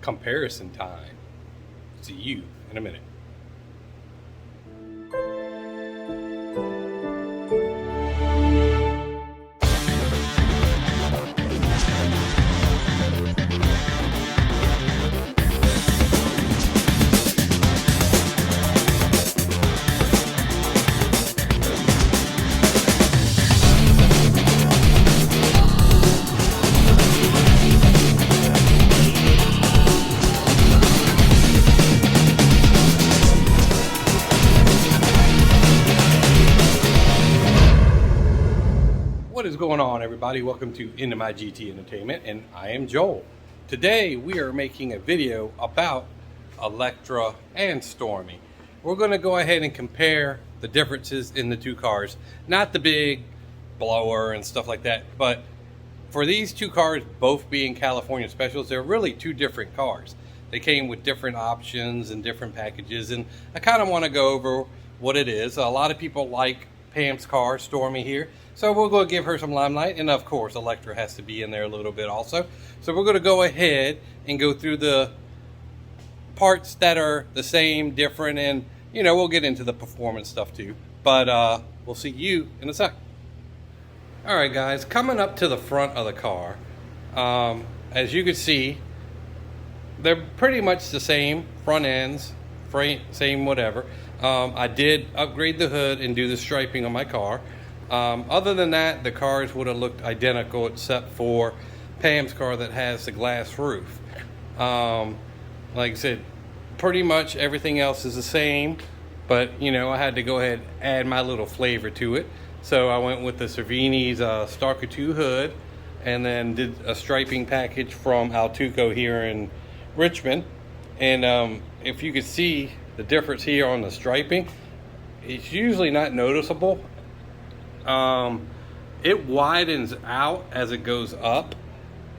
comparison time. See you in a minute. What is going on, everybody? Welcome to Into My GT Entertainment, and I am Joel. Today we are making a video about Electra and Stormy. We're going to go ahead and compare the differences in the two cars. Not the big blower and stuff like that, but for these two cars both being California specials, they're really two different cars. They came with different options and different packages, and I kind of want to go over what it is. A lot of people like Pam's car, Stormy, here. So we're going to give her some limelight, and of course Electra has to be in there a little bit also. So we're going to go ahead and go through the parts that are the same, different, and you know, we'll get into the performance stuff too. But we'll see you in a sec. Alright guys, coming up to the front of the car, as you can see, they're pretty much the same front ends, same whatever. I did upgrade the hood and do the striping on my car. Other than that, the cars would have looked identical except for Pam's car that has the glass roof. Like I said, pretty much everything else is the same, but you know, I had to go ahead and add my little flavor to it. So I went with the Cervini's Stalker 2 hood, and then did a striping package from Altuco here in Richmond. And if you could see the difference here on the striping, it's usually not noticeable. It widens out as it goes up.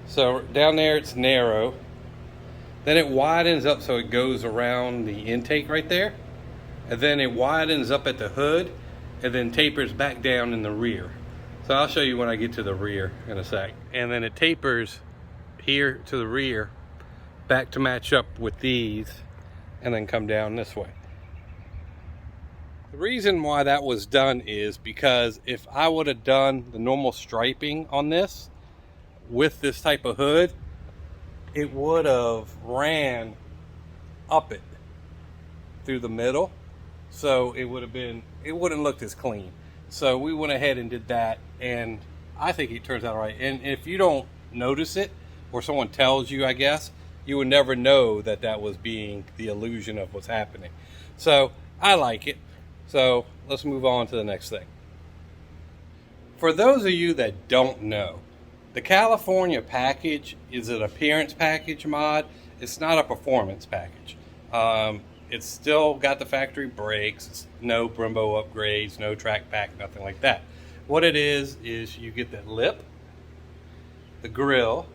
So down there it's narrow. Then it widens up so it goes around the intake right there. And then it widens up at the hood and then tapers back down in the rear. So I'll show you when I get to the rear in a sec. And then it tapers here to the rear back to match up with these and then come down this way. The reason why that was done is because if I would have done the normal striping on this with this type of hood, it would have ran up it through the middle. So it wouldn't look as clean. So we went ahead and did that, and I think it turns out right. And if you don't notice it, or someone tells you, I guess, you would never know that that was being the illusion of what's happening. So I like it. So let's move on to the next thing. For those of you that don't know, the California package is an appearance package mod. It's not a performance package. It's still got the factory brakes, no Brembo upgrades, no track pack, nothing like that. What it is you get that lip, the grill,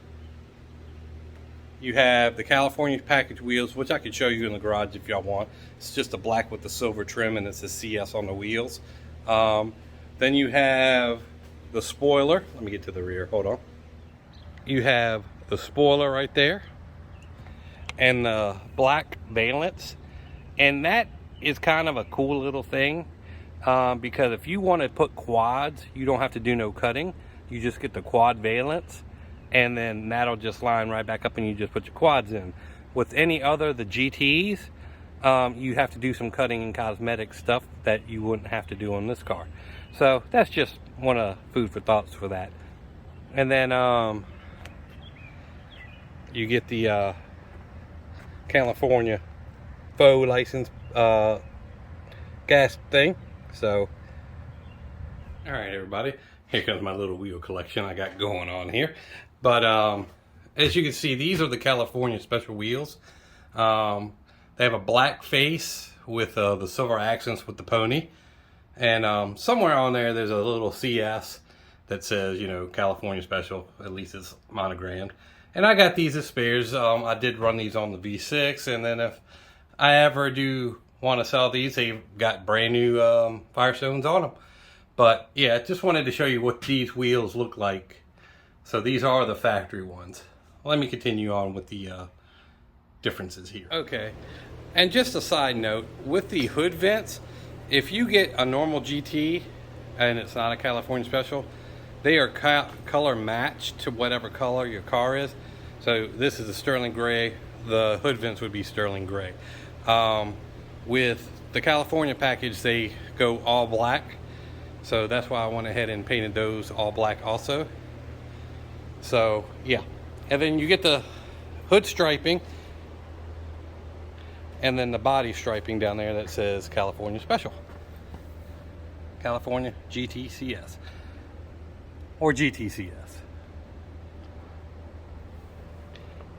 you have the California package wheels, which I could show you in the garage if y'all want. It's just a black with the silver trim, and it's a CS on the wheels. Then you have the spoiler. Let me get to the rear, hold on. You have the spoiler right there, and the black valence. And that is kind of a cool little thing, because if you want to put quads, you don't have to do no cutting. You just get the quad valence, and then that'll just line right back up and you just put your quads in. With any other, the GTs, you have to do some cutting and cosmetic stuff that you wouldn't have to do on this car. So that's just one of food for thoughts for that. And then you get the California faux license gas thing. So all right, everybody, here comes my little wheel collection I got going on here. But as you can see, these are the California special wheels. They have a black face with the silver accents with the pony, and somewhere on there's a little CS that says, you know, California special. At least it's monogrammed. And I got these as spares. I did run these on the V6, and then if I ever do want to sell these, they've got brand new Firestones on them. But yeah, just wanted to show you what these wheels look like. So these are the factory ones. Let me continue on with the differences here. Okay. And just a side note, with the hood vents, if you get a normal GT and it's not a California Special, they are color matched to whatever color your car is. So this is a sterling gray. The hood vents would be sterling gray. With the California package, they go all black. So that's why I went ahead and painted those all black also. So yeah. And then you get the hood striping. And then the body striping down there that says California Special. California GTCS. Or GTCS.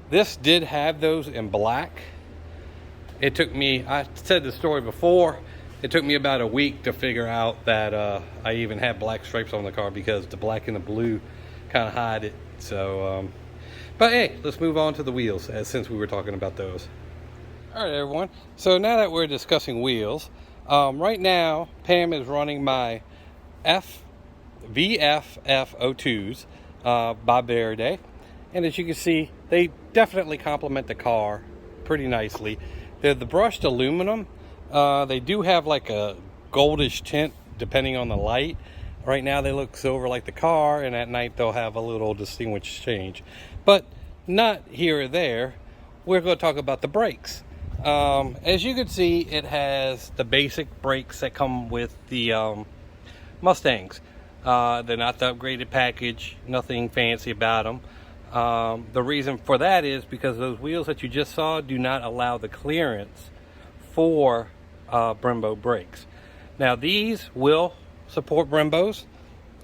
This did have those in black. It took me, I said the story before, it took me about a week to figure out that I even had black stripes on the car because the black and the blue kind of hide it. So, but hey, let's move on to the wheels since we were talking about those. All right, everyone. So now that we're discussing wheels, right now Pam is running my VFF02s by Verde, and as you can see, they definitely complement the car pretty nicely. They're the brushed aluminum. They do have like a goldish tint depending on the light. Right now they look silver like the car, and at night they'll have a little distinguished change, but not here or there. We're going to talk about the brakes. As you can see, it has the basic brakes that come with the Mustangs. They're not the upgraded package, nothing fancy about them. The reason for that is because those wheels that you just saw do not allow the clearance for Brembo brakes. Now these will support Brembos.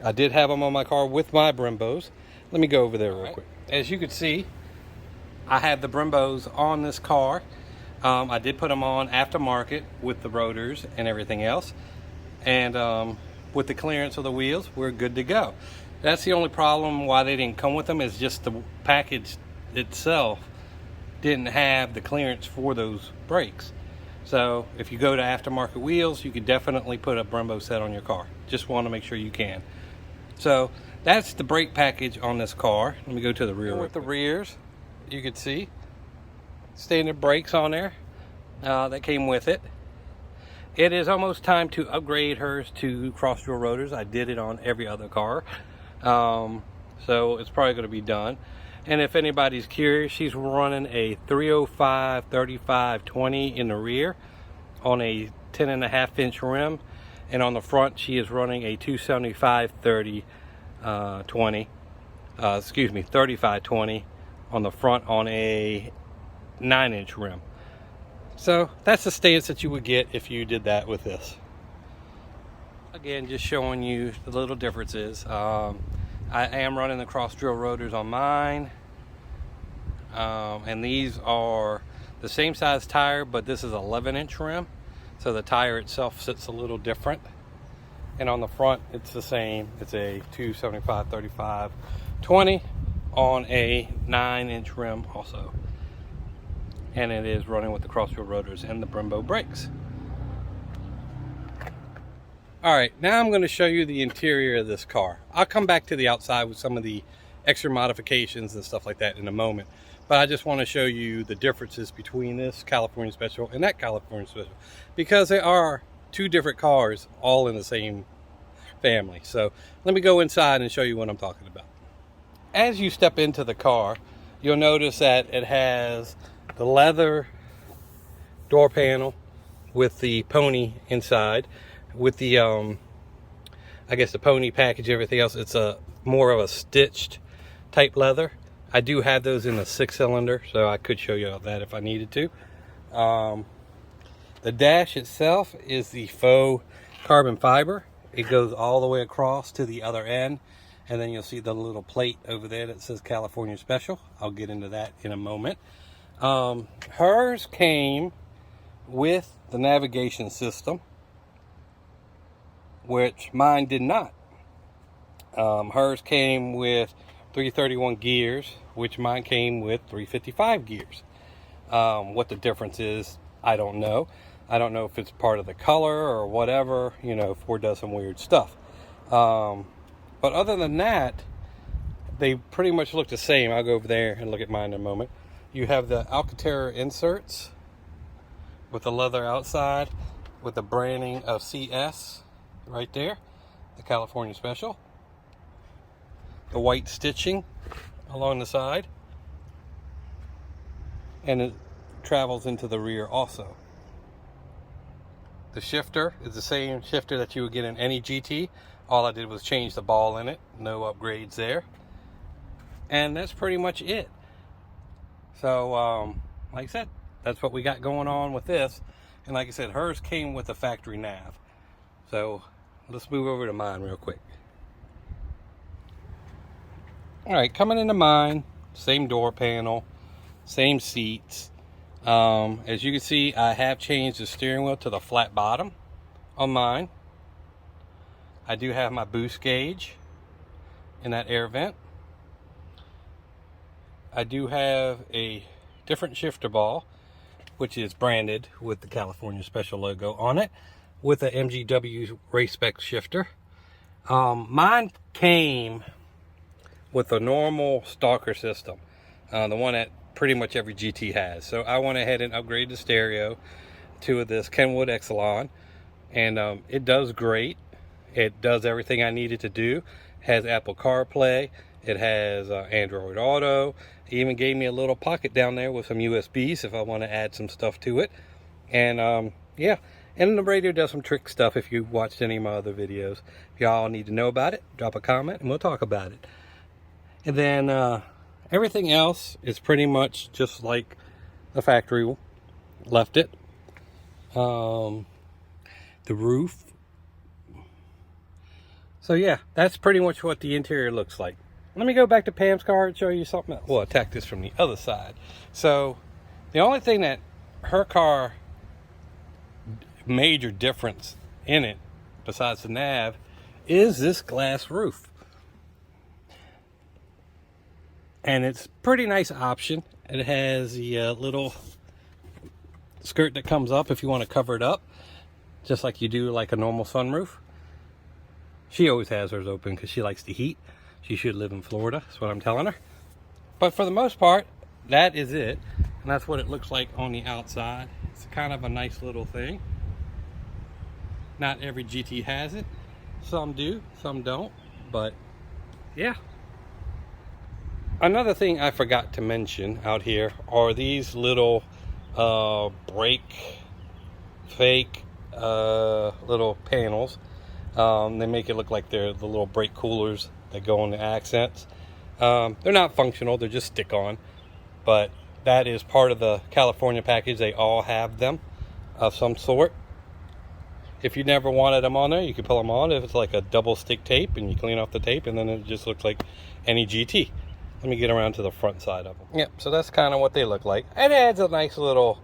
I did have them on my car with my Brembos. Let me go over there real quick. As you can see, I have the Brembos on this car. I did put them on aftermarket with the rotors and everything else, and with the clearance of the wheels, we're good to go. That's the only problem why they didn't come with them, is just the package itself didn't have the clearance for those brakes. So if you go to aftermarket wheels, you could definitely put a Brembo set on your car. Just want to make sure you can. So that's the brake package on this car. Let me go to the rear. With the rears, you can see standard brakes on there that came with it. It is almost time to upgrade hers to cross-draw rotors. I did it on every other car, so it's probably going to be done. And if anybody's curious, she's running a 305 35 20 in the rear on a 10.5 inch rim, and on the front she is running a 275 30 20 35 20 on the front on a 9-inch rim. So that's the stance that you would get if you did that with this. Again, just showing you the little differences. I am running the cross drill rotors on mine, and these are the same size tire, but this is 11-inch rim, so the tire itself sits a little different. And on the front it's the same. It's a 275 35 20 on a 9-inch rim also, and it is running with the cross-wheel rotors and the Brembo brakes. All right, now I'm going to show you the interior of this car. I'll come back to the outside with some of the extra modifications and stuff like that in a moment, but I just want to show you the differences between this California Special and that California Special, because they are two different cars all in the same family. So let me go inside and show you what I'm talking about. As you step into the car, you'll notice that it has the leather door panel with the pony inside, with the I guess the pony package, everything else. It's a more of a stitched type leather. I do have those in a 6-cylinder, so I could show you that if I needed to. The dash itself is the faux carbon fiber. It goes all the way across to the other end, and then you'll see the little plate over there that says California Special. I'll get into that in a moment. Hers came with the navigation system, which mine did not. Hers came with 331 gears, which mine came with 355 gears. What the difference is, I don't know. I don't know if it's part of the color or whatever, you know, Ford does some weird stuff. But other than that, they pretty much look the same. I'll go over there and look at mine in a moment. You have the Alcantara inserts with the leather outside with the branding of CS right there, the California Special. The white stitching along the side, and it travels into the rear also. The shifter is the same shifter that you would get in any GT. All I did was change the ball in it, no upgrades there. And that's pretty much it. So, like I said, that's what we got going on with this. And like I said, hers came with a factory nav. So, let's move over to mine real quick. Alright, coming into mine, same door panel, same seats. As you can see, I have changed the steering wheel to the flat bottom on mine. I do have my boost gauge in that air vent. I do have a different shifter ball, which is branded with the California Special logo on it, with a MGW race spec shifter. Mine came with a normal stalker system, the one that pretty much every GT has. So I went ahead and upgraded the stereo to this Kenwood Exelon, and it does great. It does everything I needed to do. It has Apple CarPlay, it has Android Auto. It even gave me a little pocket down there with some USBs if I want to add some stuff to it. And yeah, and the radio does some trick stuff. If you watched any of my other videos, if y'all need to know about it, drop a comment and we'll talk about it. And then everything else is pretty much just like the factory left it. The roof. So yeah, that's pretty much what the interior looks like. Let me go back to Pam's car and show you something else. We'll attack this from the other side. So the only thing that her car major difference in it, besides the nav, is this glass roof. And it's a pretty nice option. It has the little skirt that comes up if you want to cover it up, just like you do like a normal sunroof. She always has hers open because she likes the heat. She should live in Florida, that's what I'm telling her. But for the most part, that is it. And that's what it looks like on the outside. It's kind of a nice little thing. Not every GT has it. Some do, some don't. But yeah. Another thing I forgot to mention out here are these little brake fake little panels. They make it look like they're the little brake coolers that go on the accents. They're not functional, they're just stick-on. But that is part of the California package. They all have them of some sort. If you never wanted them on there, you can pull them on. If it's like a double stick tape and you clean off the tape, and then it just looks like any GT. Let me get around to the front side of them. Yep, so that's kind of what they look like. It adds a nice little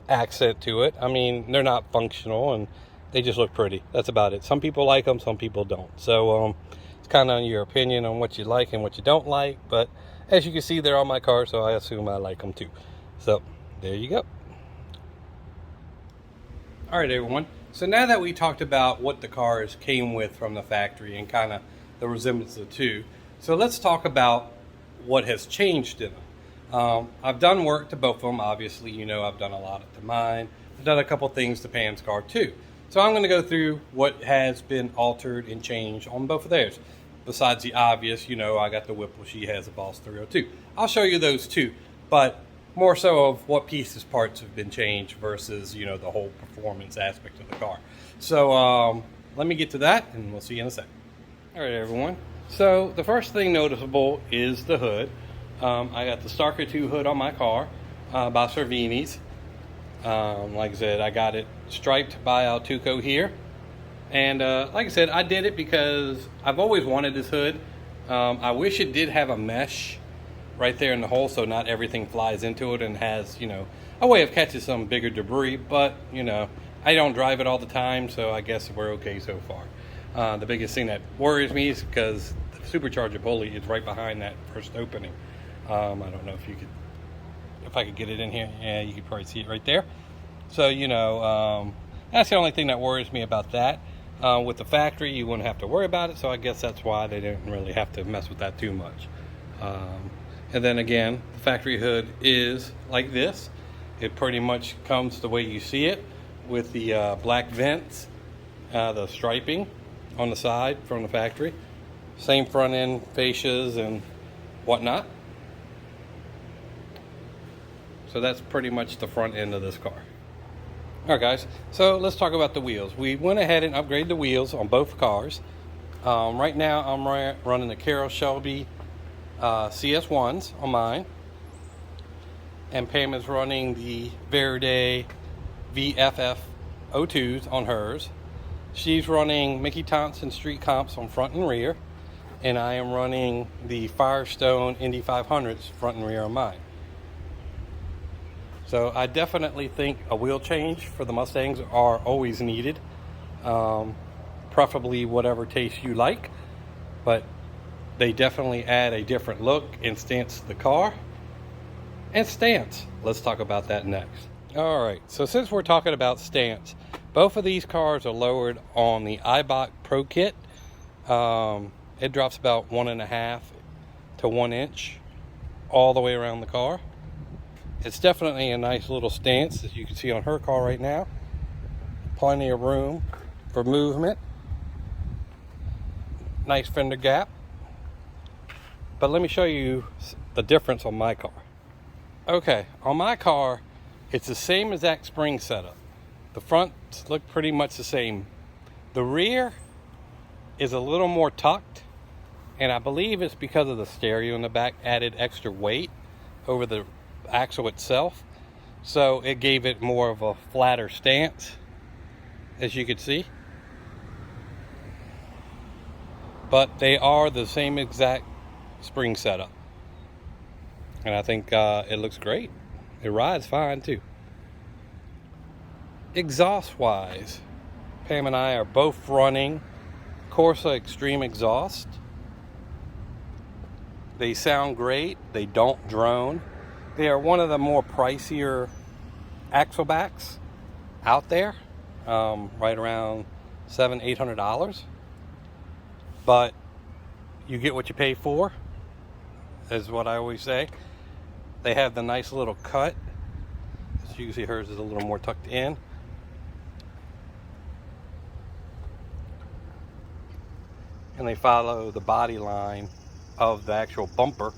accent to it. I mean, they're not functional and they just look pretty. That's about it. Some people like them, some people don't. So it's kind of your opinion on what you like and what you don't like. But as you can see, they're on my car, so I assume I like them too. So there you go. All right, everyone. So now that we talked about what the cars came with from the factory and kind of the resemblance of the two, so let's talk about what has changed in them. I've done work to both of them. Obviously, you know I've done a lot to mine. I've done a couple things to Pam's car too. So I'm going to go through what has been altered and changed on both of theirs. Besides the obvious, you know, I got the Whipple, she has a Boss 302. I'll show you those too, but more so of what pieces, parts have been changed versus, you know, the whole performance aspect of the car. So let me get to that and we'll see you in a second. All right, everyone. So the first thing noticeable is the hood. I got the Stalker 2 hood on my car by Cervini's. Like I said, I got it striped by Altuco here. And like I said, I did it because I've always wanted this hood. I wish it did have a mesh right there in the hole so not everything flies into it and has, you know, a way of catching some bigger debris. But, you know, I don't drive it all the time, so I guess we're okay so far. The biggest thing that worries me is because the supercharger pulley is right behind that first opening. I don't know if you could, if I could get it in here. Yeah, you could probably see it right there. So, you know, that's the only thing that worries me about that. With the factory, you wouldn't have to worry about it, so I guess that's why they didn't really have to mess with that too much. And then again, the factory hood is like this. It pretty much comes the way you see it, with the black vents, the striping on the side from the factory. Same front end fascias and whatnot. So that's pretty much the front end of this car. Alright guys, so let's talk about the wheels. We went ahead and upgraded the wheels on both cars. Right now I'm running the Carroll Shelby CS1s on mine. And Pam is running the Verde VFF 02s on hers. She's running Mickey Thompson Street Comps on front and rear. And I am running the Firestone Indy 500s front and rear on mine. So I definitely think a wheel change for the Mustangs are always needed. Preferably whatever taste you like. But they definitely add a different look and stance to the car. And stance. Let's talk about that next. Alright, so since we're talking about stance, both of these cars are lowered on the Eibach Pro Kit. It drops about 1.5 to 1 inch all the way around the car. It's definitely a nice little stance, as you can see on her car right now. Plenty of room for movement. Nice fender gap. But let me show you the difference on my car. Okay, on my car, it's the same exact spring setup. The fronts look pretty much the same. The rear is a little more tucked, and I believe it's because of the stereo in the back added extra weight over the axle itself. So it gave it more of a flatter stance, as you can see. But they are the same exact spring setup. And I think it looks great. It rides fine too. Exhaust wise, Pam and I are both running Corsa Extreme exhaust. They sound great. They don't drone. They are one of the more pricier axle backs out there, right around $700-800. But you get what you pay for, is what I always say. They have the nice little cut. As you can see, hers is a little more tucked in. And they follow the body line of the actual bumper.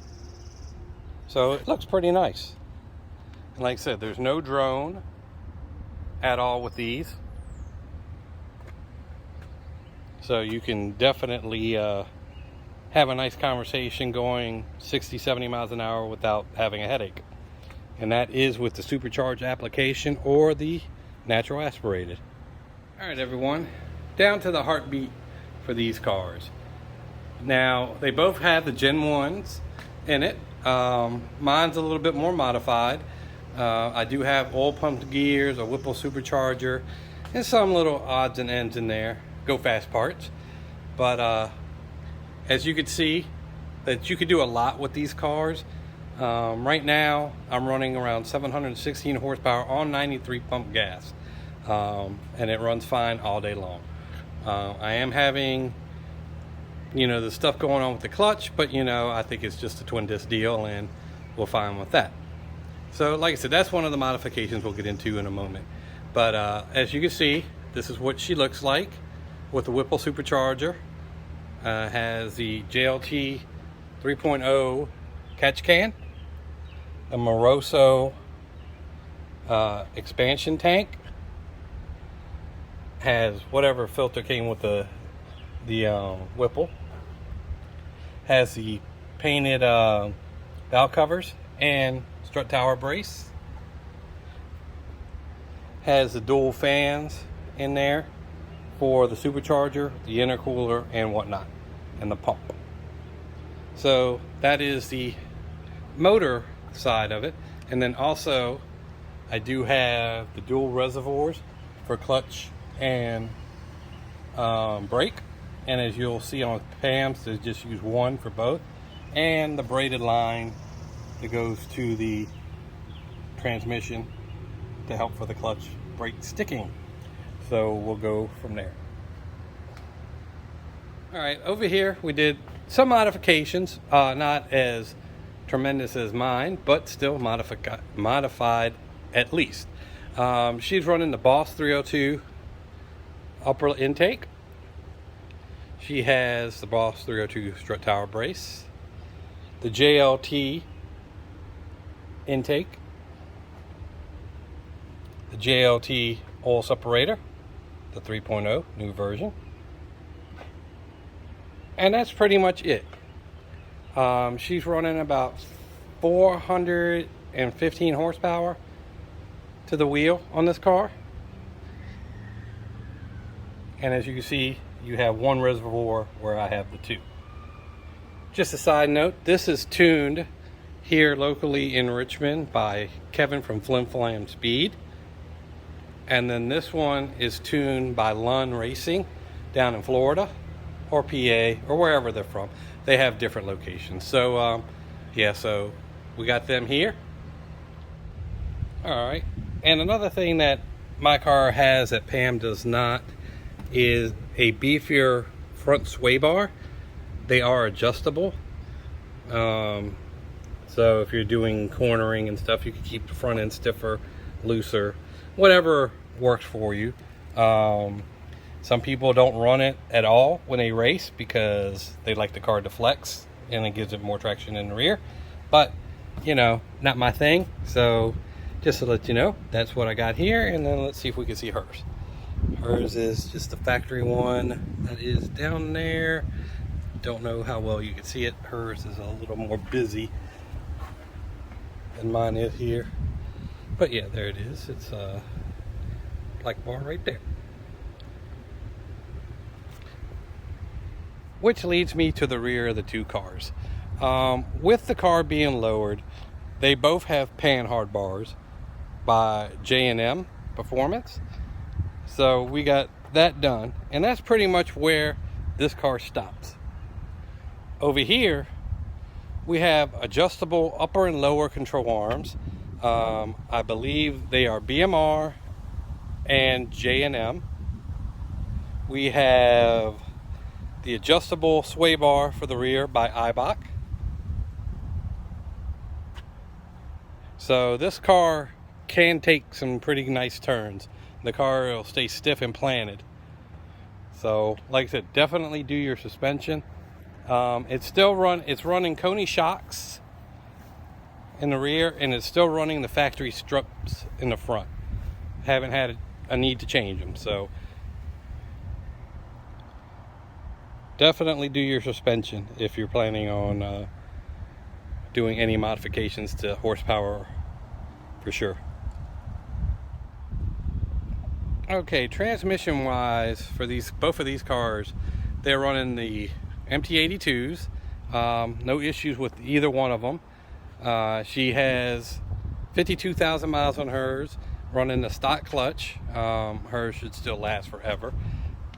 So it looks pretty nice. And like I said, there's no drone at all with these. So you can definitely have a nice conversation going 60-70 miles an hour without having a headache. And that is with the supercharged application or the natural aspirated. Alright everyone, down to the heartbeat for these cars. Now, they both have the Gen 1s in it. Mine's a little bit more modified. I do have oil pumped gears, a Whipple supercharger, and some little odds and ends in there. Go fast parts. But as you can see, that you could do a lot with these cars. Right now, I'm running around 716 horsepower on 93 pump gas. And it runs fine all day long. I am having, the stuff going on with the clutch, but I think it's just a twin disc deal and we're fine with that. So like I said, that's one of the modifications we'll get into in a moment. But as you can see, this is what she looks like with the Whipple supercharger. Has the JLT 3.0 catch can, a Moroso expansion tank, has whatever filter came with the Whipple, has the painted valve covers and strut tower brace, has the dual fans in there for the supercharger, the intercooler and whatnot, and the pump. So that is the motor side of it. And then also I do have the dual reservoirs for clutch and brake, and as you'll see on Pam's, they just use one for both, and the braided line that goes to the transmission to help for the clutch brake sticking. So we'll go from there. All right, over here we did some modifications, not as tremendous as mine, but still modified at least. She's running the Boss 302 upper intake. She has the Boss 302 strut tower brace, the JLT intake, the JLT oil separator, the 3.0 new version, and that's pretty much it. She's running about 415 horsepower to the wheel on this car, and as you can see, you have one reservoir where I have the two. Just a side note, this is tuned here locally in Richmond by Kevin from Flim Flam Speed, and then this one is tuned by Lund Racing down in Florida or PA or wherever they're from. They have different locations. So yeah, so we got them here. All right, and another thing that my car has that Pam does not is a beefier front sway bar. They are adjustable, so if you're doing cornering and stuff, you can keep the front end stiffer, looser, whatever works for you. Some people don't run it at all when they race because they like the car to flex and it gives it more traction in the rear, but you know, not my thing. So just to let you know, that's what I got here, and then let's see if we can see hers. Hers is just the factory one that is down there. Don't know how well you can see it. Hers is a little more busy than mine is here, but yeah, there it is. It's a black bar right there. Which leads me to the rear of the two cars. With the car being lowered, they both have panhard bars by J&M Performance. So we got that done, and that's pretty much where this car stops. Over here, we have adjustable upper and lower control arms. I believe they are BMR and J&M. We have the adjustable sway bar for the rear by Eibach. So this car can take some pretty nice turns. The car will stay stiff and planted. So like I said, definitely do your suspension. It's running Koni shocks in the rear, and it's still running the factory struts in the front. Haven't had a need to change them. So definitely do your suspension if you're planning on doing any modifications to horsepower, for sure. Okay, transmission wise, for both of these cars, they're running the MT82s. No issues with either one of them. She has 52,000 miles on hers, running the stock clutch. Hers should still last forever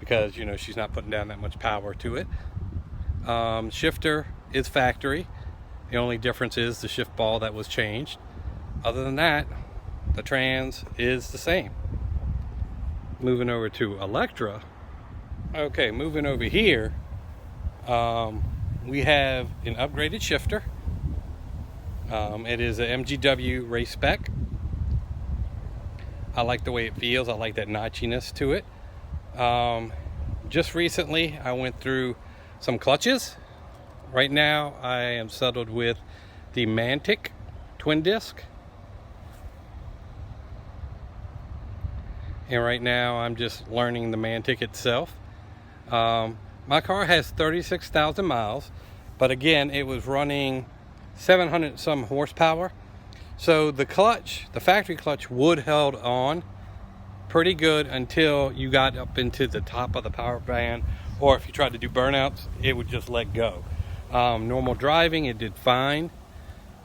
because, you know, she's not putting down that much power to it. Shifter is factory. The only difference is the shift ball that was changed. Other than that, the trans is the same. Moving over to Electra. Okay, moving over here, we have an upgraded shifter. It is a MGW race spec. I like the way it feels. I like that notchiness to it. Just recently, I went through some clutches. Right now, I am settled with the Mantic twin disc. And right now, I'm just learning the Mantic itself. My car has 36,000 miles, but again, it was running 700 some horsepower. So the clutch, the factory clutch, would held on pretty good until you got up into the top of the power band, or if you tried to do burnouts, it would just let go. Normal driving, it did fine,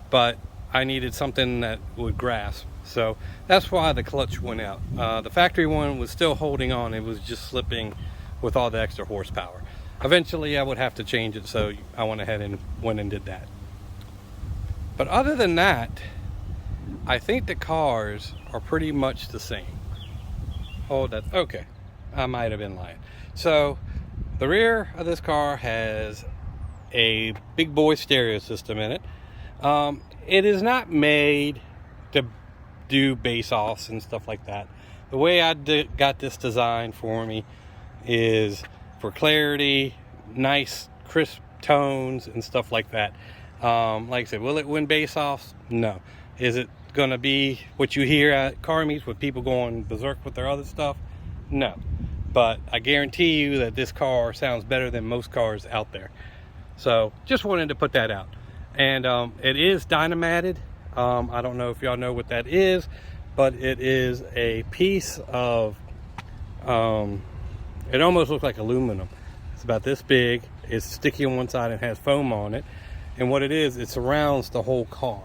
but I needed something that would grasp. So that's why the clutch went out. The factory one was still holding on. It was just slipping with all the extra horsepower. Eventually I would have to change it, so I went ahead and did that. But other than that, I think the cars are pretty much the same. Oh, that's okay. I might have been lying. So the rear of this car has a big boy stereo system in it. It is not made to do base-offs and stuff like that. The way I got this designed for me is for clarity, nice crisp tones and stuff like that. Like I said, will it win base-offs? No. Is it gonna be what you hear at car meets with people going berserk with their other stuff? No. But I guarantee you that this car sounds better than most cars out there. So just wanted to put that out. And it is dynamatted. I don't know if y'all know what that is, but it is a piece of it almost looks like aluminum. It's about this big. It's sticky on one side and has foam on it. And what it is, it surrounds the whole car.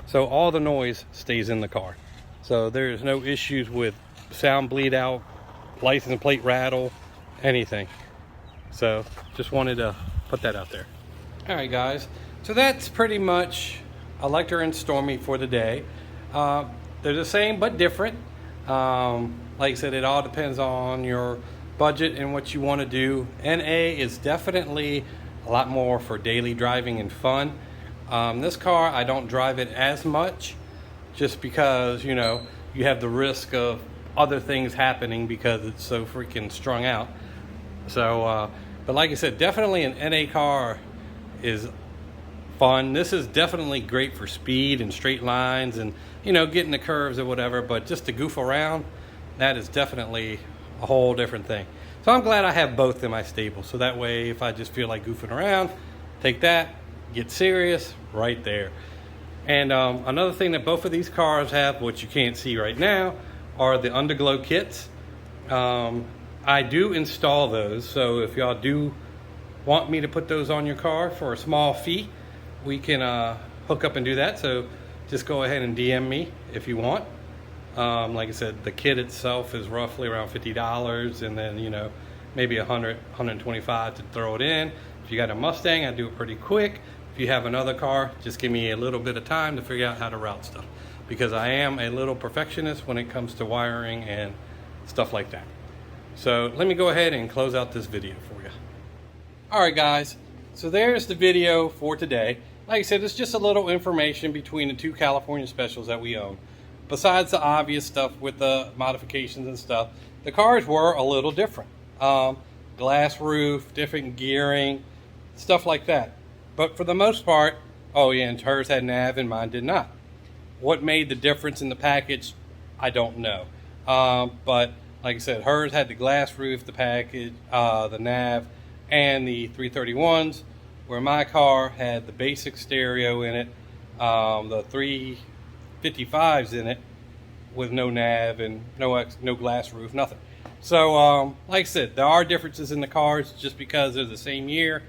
So all the noise stays in the car. So there's no issues with sound bleed out, license plate rattle, anything. So just wanted to put that out there. All right, guys. So that's pretty much Electra and Stormy for the day. They're the same but different. Like I said, it all depends on your budget and what you want to do. NA is definitely a lot more for daily driving and fun. This car, I don't drive it as much just because, you know, you have the risk of other things happening because it's so freaking strung out. So, but like I said, definitely an NA car is fun. This is definitely great for speed and straight lines and, you know, getting the curves or whatever, but just to goof around, that is definitely a whole different thing. So I'm glad I have both in my stable. So that way, if I just feel like goofing around, take that, get serious right there. And another thing that both of these cars have, which you can't see right now, are the underglow kits. I do install those. So if y'all do want me to put those on your car for a small fee, we can hook up and do that. So just go ahead and DM me if you want. Like I said, the kit itself is roughly around $50, and then, you know, maybe 100, 125 to throw it in. If you got a Mustang, I do it pretty quick. If you have another car, just give me a little bit of time to figure out how to route stuff, because I am a little perfectionist when it comes to wiring and stuff like that. So let me go ahead and close out this video for you. All right, guys, so there's the video for today. Like I said, it's just a little information between the two California specials that we own. Besides the obvious stuff with the modifications and stuff, the cars were a little different. Glass roof, different gearing, stuff like that. But for the most part, oh yeah, and hers had nav and mine did not. What made the difference in the package, I don't know. But like I said, hers had the glass roof, the package, the nav, and the 331s, where my car had the basic stereo in it, the 355s in it with no nav and no glass roof, nothing. So like I said, there are differences in the cars. Just because they're the same year,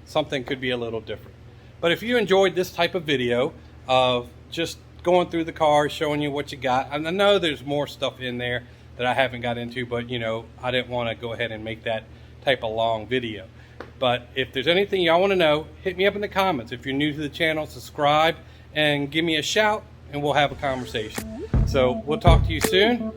something could be a little different. But if you enjoyed this type of video of just going through the cars, showing you what you got, I know there's more stuff in there that I haven't got into, but you know, I didn't want to go ahead and make that type of long video. But if there's anything y'all want to know, hit me up in the comments. If you're new to the channel, subscribe and give me a shout, and we'll have a conversation. So we'll talk to you soon.